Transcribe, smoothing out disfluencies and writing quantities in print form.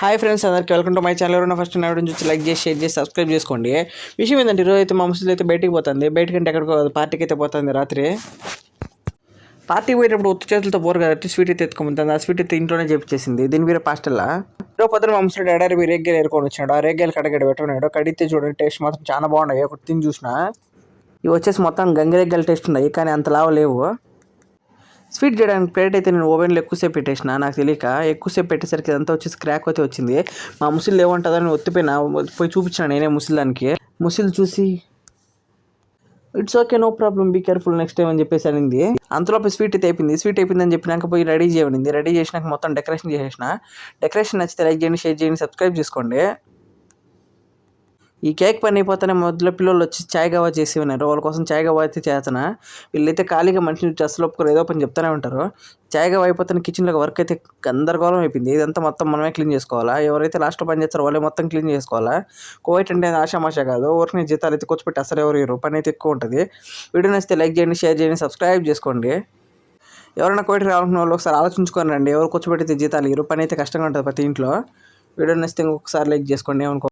Hi friends, అందరికీ welcome to my channel. ఎవరైనా first నా వీడియో చూసి లైక్ చేసి షేర్ చేసి సబ్స్క్రైబ్ చేసుకోండి. విషయం ఏంటంటే ఈరోజు అయితే మా ముసలి అయితే బయటికి పోతుంది. బయటకంటే ఎక్కడికో పార్టీకి అయితే పోతుంది. రాత్రి పార్టీకి పోయేటప్పుడు ఉత్త చేతులతో పోరు కాబట్టి స్వీట్ అయితే ఎత్తుకుంటుంది. ఆ స్వీట్ అయితే ఇంట్లోనే చేపించేసింది. దీని వేరే పాస్టల్లా ఈరోజు పొద్దున మా ముసలి డాడీ మీరు రేగ్గాయలు ఏరుకొని వచ్చినాడు. ఆ రేగ్గాయలు కడగడ పెట్టుకున్నాడు. కడిగితే చూడండి టేస్ట్ మాత్రం చాలా బాగున్నాయి. ఒకటి తిని చూసిన ఇవి వచ్చేసి మొత్తం గంగిరెగ్గాయల టేస్ట్ ఉన్నాయి, కానీ అంత లావు లేవు. స్వీట్ చేయడానికి ప్లేట్ అయితే నేను ఓవెన్లో ఎక్కువసేపు పెట్టేసిన, నాకు తెలియక ఎక్కువసేపు పెట్టేసరికి ఇదంతా వచ్చేసి క్రాక్ అయితే వచ్చింది. మా ముసిల్ ఏముంటుందని ఒత్తిపోయినా పోయి చూపించిన నేనే ముసిల్దానికి. ముసిల్ చూసి it's okay, no problem, be careful next time అని చెప్పేసి అనింది. అంతలోపు స్వీట్ అయితే అయిపోయింది. స్వీట్ అయిపోయిందని చెప్పినాక పోయి రెడీ చేయమనింది. రెడీ చేసినాక మొత్తం డెకరేషన్ చేసేసిన. డెకరేషన్ నచ్చితే లైక్ చేయండి, షేర్ చేయండి, సబ్స్క్రైబ్ చేసుకోండి. ఈ కేక్ పని అయిపోతేనే మొదలు పిల్లలు వచ్చి చాయ్ గవా చేసి ఉన్నారు. వాళ్ళ కోసం చాయ్ గవా అయితే చేస్తున్నా. వీళ్ళైతే ఖాళీగా మనిషిని అసలు ఒప్పుకోరు, ఏదో పని చెప్తూనే ఉంటారు. చాయ్ గవా అయిపోతే కిచెన్లో వర్క్ అయితే గందరగోళం అయిపోయింది. ఇదంతా మొత్తం మనమే క్లీన్ చేసుకోవాలా. ఎవరైతే లాస్ట్లో పని చేస్తారో వాళ్ళే మొత్తం క్లీన్ చేసుకోవాలా. కోవిడ్ అంటే ఆషామాషా కాదు. ఊరికి జీతాలు అయితే కూర్చోపెట్టి అసలు ఎవరు పని అయితే ఎక్కువ ఉంటుంది. వీడియో నచ్చితే లైక్ చేయండి, షేర్ చేయండి, సబ్స్క్రైబ్ చేసుకోండి. ఎవరైనా కోవిడ్ రావాలనుకున్న వాళ్ళు ఒకసారి ఆలోచించుకోనండి. ఎవరు కూర్చోబెట్టితే జీతాలు పని అయితే కష్టంగా ఉంటుంది ప్రతి ఇంట్లో. వీడియో నచ్చితే ఇంకొకసారి లైక్ చేసుకోండి.